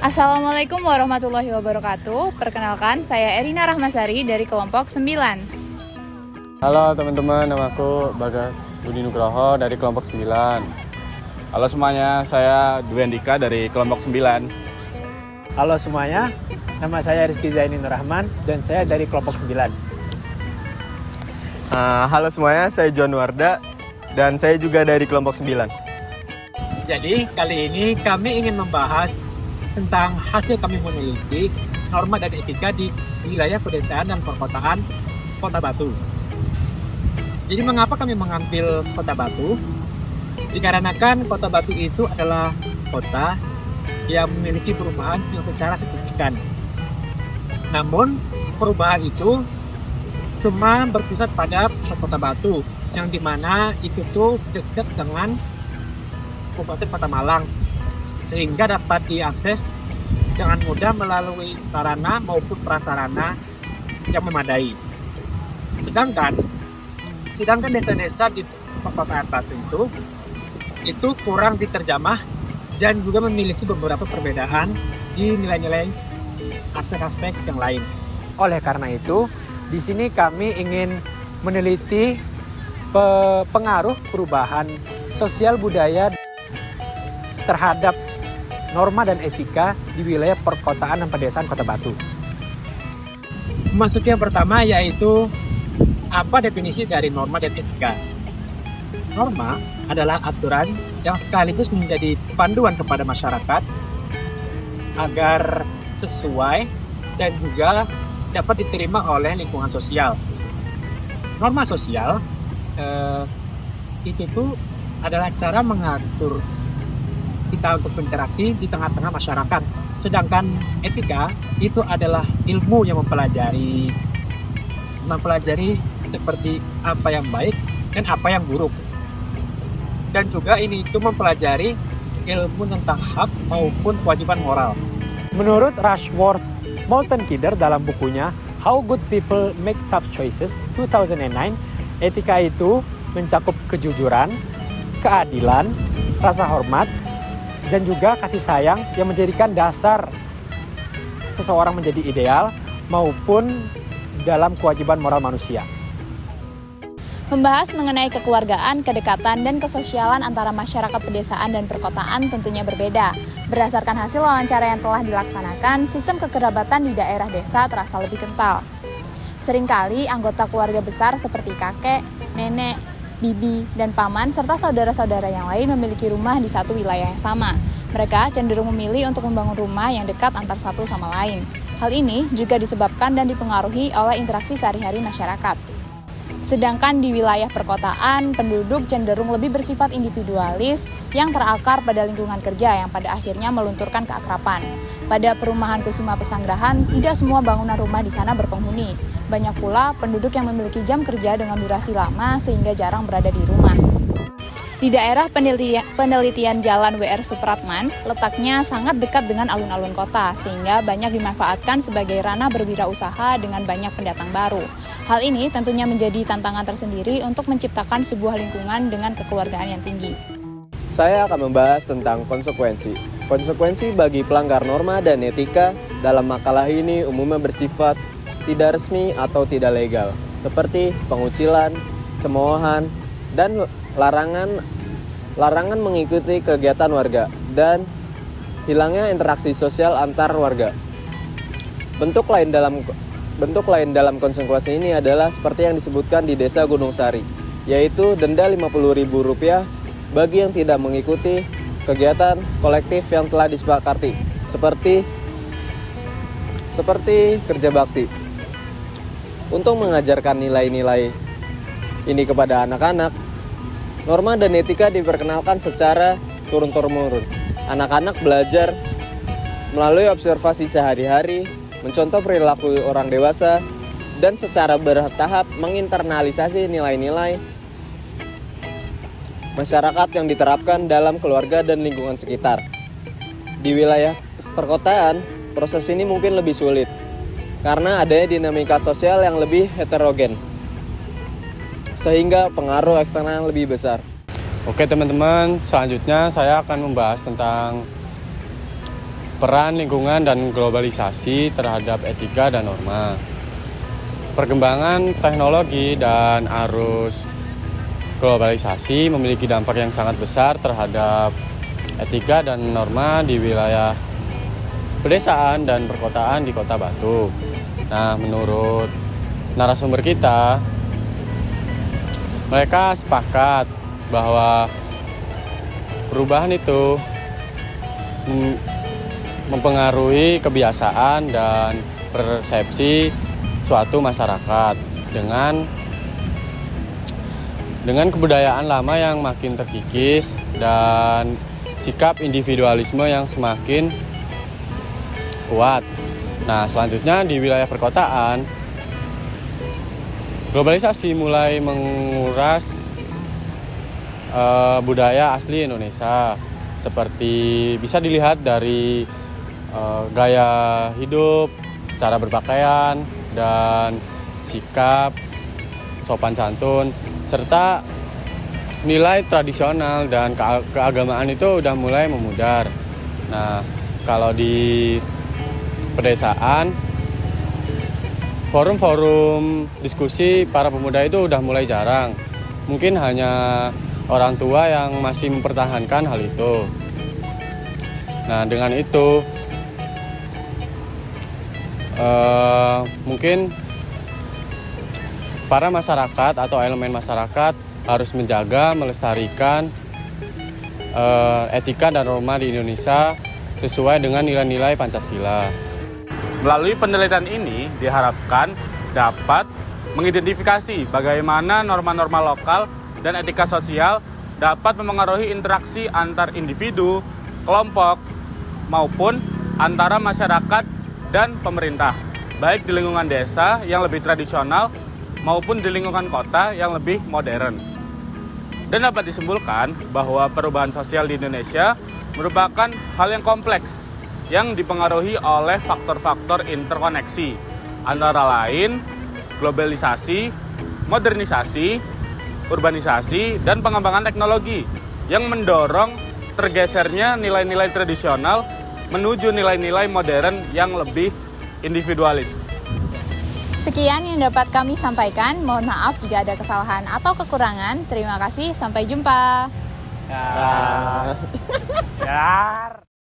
Assalamualaikum warahmatullahi wabarakatuh. Perkenalkan, saya Erina Rahmasari dari kelompok 9. Halo teman-teman, namaku Bagas Budi Nugroho dari kelompok 9. Halo semuanya, saya Dwi Andika dari kelompok 9. Halo semuanya, nama saya Rizky Zaini Nur Rahman dan saya dari kelompok 9. Halo semuanya, saya John Warda dan saya juga dari kelompok 9. Jadi kali ini kami ingin membahas tentang hasil kami meneliti norma dan etika di wilayah pedesaan dan perkotaan Kota Batu. Jadi mengapa kami mengambil Kota Batu? Dikarenakan Kota Batu itu adalah kota yang memiliki perubahan yang secara signifikan. Namun perubahan itu cuma berpusat pada pusat Kota Batu, yang dimana itu tuh dekat dengan Kabupaten Kota Malang, sehingga dapat diakses dengan mudah melalui sarana maupun prasarana yang memadai. Sedangkan desa-desa di perkotaan Batu itu kurang diterjamah dan juga memiliki beberapa perbedaan di nilai-nilai aspek-aspek yang lain. Oleh karena itu, di sini kami ingin meneliti pengaruh perubahan sosial budaya terhadap norma dan etika di wilayah perkotaan dan pedesaan Kota Batu. Masuk yang pertama yaitu apa definisi dari norma dan etika. Norma adalah aturan yang sekaligus menjadi panduan kepada masyarakat agar sesuai dan juga dapat diterima oleh lingkungan sosial. Norma sosial itu tuh adalah cara mengatur kita untuk berinteraksi di tengah-tengah masyarakat. Sedangkan etika itu adalah ilmu yang mempelajari seperti apa yang baik dan apa yang buruk. Dan juga ini itu mempelajari ilmu tentang hak maupun kewajiban moral. Menurut Rushworth Moulton Kidder dalam bukunya How Good People Make Tough Choices 2009, etika itu mencakup kejujuran, keadilan, rasa hormat, dan juga kasih sayang yang menjadikan dasar seseorang menjadi ideal maupun dalam kewajiban moral manusia. Membahas mengenai kekeluargaan, kedekatan, dan kesosialan antara masyarakat pedesaan dan perkotaan tentunya berbeda. Berdasarkan hasil wawancara yang telah dilaksanakan, sistem kekerabatan di daerah desa terasa lebih kental. Seringkali anggota keluarga besar seperti kakek, nenek, bibi, dan paman, serta saudara-saudara yang lain memiliki rumah di satu wilayah yang sama. Mereka cenderung memilih untuk membangun rumah yang dekat antar satu sama lain. Hal ini juga disebabkan dan dipengaruhi oleh interaksi sehari-hari masyarakat. Sedangkan di wilayah perkotaan, penduduk cenderung lebih bersifat individualis yang terakar pada lingkungan kerja yang pada akhirnya melunturkan keakraban. Pada perumahan Kusuma Pesanggerahan, tidak semua bangunan rumah di sana berpenghuni. Banyak pula penduduk yang memiliki jam kerja dengan durasi lama sehingga jarang berada di rumah. Di daerah penelitian Jalan W.R. Supratman, letaknya sangat dekat dengan alun-alun kota, sehingga banyak dimanfaatkan sebagai ranah berwirausaha dengan banyak pendatang baru. Hal ini tentunya menjadi tantangan tersendiri untuk menciptakan sebuah lingkungan dengan kekeluargaan yang tinggi. Saya akan membahas tentang konsekuensi. Konsekuensi bagi pelanggar norma dan etika dalam makalah ini umumnya bersifat tidak resmi atau tidak legal, seperti pengucilan, cemoohan, dan larangan mengikuti kegiatan warga, dan hilangnya interaksi sosial antar warga. Bentuk lain dalam konsekuensi ini adalah seperti yang disebutkan di Desa Gunung Sari, yaitu denda Rp50.000 bagi yang tidak mengikuti kegiatan kolektif yang telah disepakati, seperti kerja bakti. Untuk mengajarkan nilai-nilai ini kepada anak-anak, norma dan etika diperkenalkan secara turun-temurun. Anak-anak belajar melalui observasi sehari-hari, mencontoh perilaku orang dewasa, dan secara bertahap menginternalisasi nilai-nilai masyarakat yang diterapkan dalam keluarga dan lingkungan sekitar. Di wilayah perkotaan, proses ini mungkin lebih sulit karena adanya dinamika sosial yang lebih heterogen, sehingga pengaruh eksternal lebih besar. Oke teman-teman, selanjutnya saya akan membahas tentang peran lingkungan dan globalisasi terhadap etika dan norma. Perkembangan teknologi dan arus globalisasi memiliki dampak yang sangat besar terhadap etika dan norma di wilayah pedesaan dan perkotaan di Kota Batu. Nah, menurut narasumber kita, mereka sepakat bahwa perubahan itu mempengaruhi kebiasaan dan persepsi suatu masyarakat dengan kebudayaan lama yang makin terkikis dan sikap individualisme yang semakin kuat. Nah, selanjutnya di wilayah perkotaan, globalisasi mulai menguras budaya asli Indonesia, seperti bisa dilihat dari gaya hidup, cara berpakaian, dan sikap sopan santun, serta nilai tradisional dan keagamaan itu udah mulai memudar. Nah, kalau di pedesaan, forum-forum diskusi para pemuda itu udah mulai jarang. Mungkin hanya orang tua yang masih mempertahankan hal itu. Nah, dengan itu mungkin para masyarakat atau elemen masyarakat harus menjaga, melestarikan etika dan norma di Indonesia sesuai dengan nilai-nilai Pancasila. Melalui penelitian ini diharapkan dapat mengidentifikasi bagaimana norma-norma lokal dan etika sosial dapat memengaruhi interaksi antar individu, kelompok, maupun antara masyarakat dan pemerintah, baik di lingkungan desa yang lebih tradisional maupun di lingkungan kota yang lebih modern. Dan dapat disimpulkan bahwa perubahan sosial di Indonesia merupakan hal yang kompleks yang dipengaruhi oleh faktor-faktor interkoneksi, antara lain globalisasi, modernisasi, urbanisasi, dan pengembangan teknologi yang mendorong tergesernya nilai-nilai tradisional menuju nilai-nilai modern yang lebih individualis. Sekian yang dapat kami sampaikan. Mohon maaf jika ada kesalahan atau kekurangan. Terima kasih, sampai jumpa. Ya.